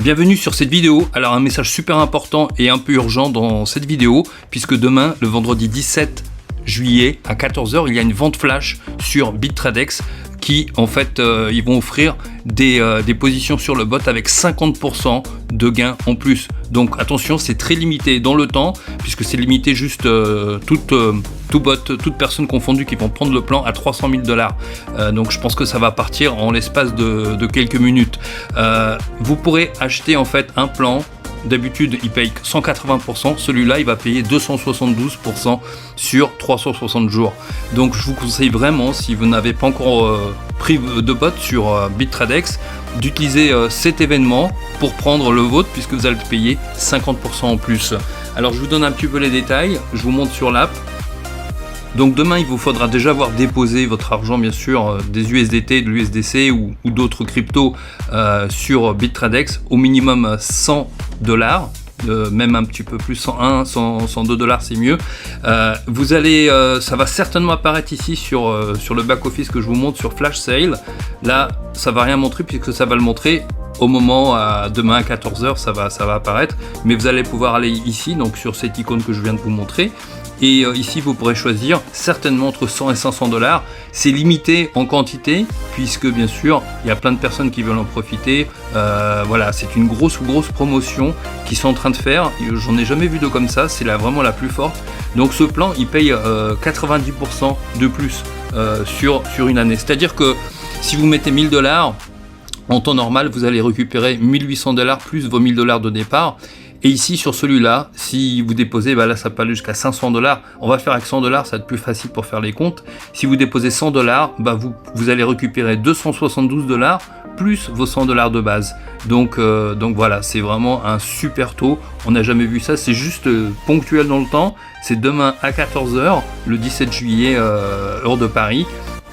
Bienvenue sur cette vidéo. Alors un message super important et un peu urgent dans cette vidéo, puisque demain, le vendredi 17 juillet à 14 h, il y a une vente flash sur Bitradex qui en fait ils vont offrir des positions sur le bot avec 50% de gains en plus. Donc attention, c'est très limité dans le temps, puisque c'est limité juste tout bot, toute personne confondue qui vont prendre le plan à 300 000 $. Donc je pense que ça va partir en l'espace de quelques minutes. Vous pourrez acheter en fait un plan. D'habitude, il paye 180%. Celui-là, il va payer 272% sur 360 jours. Donc, je vous conseille vraiment, si vous n'avez pas encore pris de bot sur Bitradex, d'utiliser cet événement pour prendre le vôtre, puisque vous allez payer 50% en plus. Alors, je vous donne un petit peu les détails. Je vous montre sur l'app. Donc demain, il vous faudra déjà avoir déposé votre argent, bien sûr, des USDT, de l'USDC ou d'autres cryptos sur Bitradex, au minimum 100 $, même un petit peu plus, 101, 100, 102 $, c'est mieux. Vous allez, ça va certainement apparaître ici sur le back-office que je vous montre sur Flash Sale. Là, ça va rien montrer puisque ça va le montrer au moment demain à 14 h, ça va apparaître. Mais vous allez pouvoir aller ici, donc sur cette icône que je viens de vous montrer. Et ici, vous pourrez choisir certainement entre 100 et 500 $. C'est limité en quantité, puisque bien sûr, il y a plein de personnes qui veulent en profiter. Voilà, c'est une grosse promotion qu'ils sont en train de faire. J'en ai jamais vu de comme ça, c'est vraiment la plus forte. Donc ce plan, il paye 90% de plus sur une année. C'est-à-dire que si vous mettez 1000 $, en temps normal, vous allez récupérer 1800 $ plus vos 1000 $ de départ. Et ici, sur celui-là, si vous déposez, là, ça peut aller jusqu'à 500 $. On va faire avec 100 $, ça va être plus facile pour faire les comptes. Si vous déposez 100 $, vous allez récupérer 272 $ plus vos 100 $ de base. Donc voilà, c'est vraiment un super taux. On n'a jamais vu ça, c'est juste ponctuel dans le temps. C'est demain à 14 h, le 17 juillet, heure de Paris.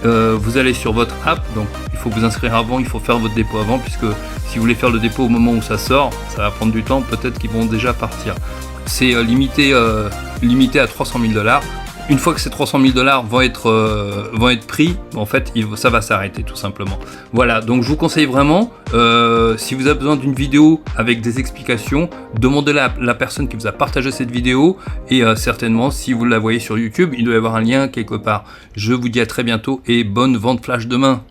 Vous allez sur votre app, donc il faut vous inscrire avant, il faut faire votre dépôt avant, puisque si vous voulez faire le dépôt au moment où ça sort, ça va prendre du temps, peut-être qu'ils vont déjà partir. C'est limité à 300 000 $. Une fois que ces 300 000 $ vont être pris, en fait, ça va s'arrêter tout simplement. Voilà, donc je vous conseille vraiment, si vous avez besoin d'une vidéo avec des explications, demandez à la personne qui vous a partagé cette vidéo, et certainement, si vous la voyez sur YouTube, il doit y avoir un lien quelque part. Je vous dis à très bientôt et bonne vente flash demain.